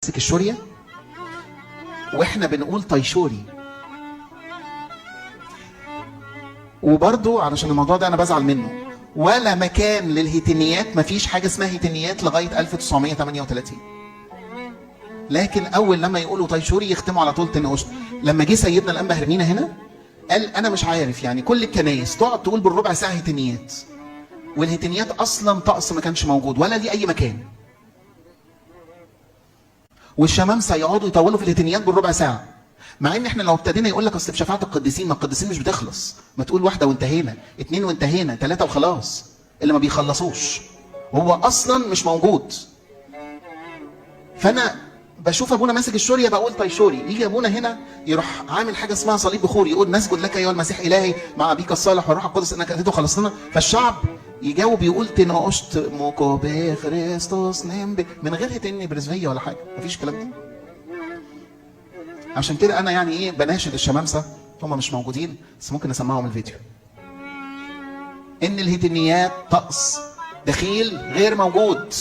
ماسك الشورية واحنا بنقول طيشوري. وبرضو علشان الموضوع ده انا بزعل منه، ولا مكان للهيتينيات، مفيش حاجة اسمها هيتينيات لغاية 1938. لكن اول لما يقولوا طيشوري يختموا على طول تنقش. لما جه سيدنا الانبا هرمينا هنا قال انا مش عارف، يعني كل الكنايس تقعد تقول بالربع ساعة هيتينيات، والهيتينيات اصلا طقس ما كانش موجود ولا ليه اي مكان، والشمامسه يقعدوا يطولوا في الهيتينيات بالربع ساعه. مع ان احنا لو ابتدينا يقول لك اصل في شفاعه القديسين، ما القديسين مش بتخلص، ما تقول واحده وانتهينا، اتنين وانتهينا، ثلاثه وخلاص. اللي ما بيخلصوش هو اصلا مش موجود. فانا بشوف ابونا ماسك الشوريه بقول طيشوري، يجي ابونا هنا يروح عامل حاجه اسمها صليب بخوري، يقول نسجد لك ايها المسيح الهي مع ابيك الصالح والروح القدس انك اتيت وخلصتنا. فالشعب يجاوب يقول تنقشت موكو بخريستوس نمبي، من غير هتني برزفيه ولا حاجه، مفيش الكلام ده. عشان كده انا يعني ايه بناشد الشمامسه، هم مش موجودين بس ممكن نسمعهم الفيديو، ان الهيتينيات طقس دخيل غير موجود.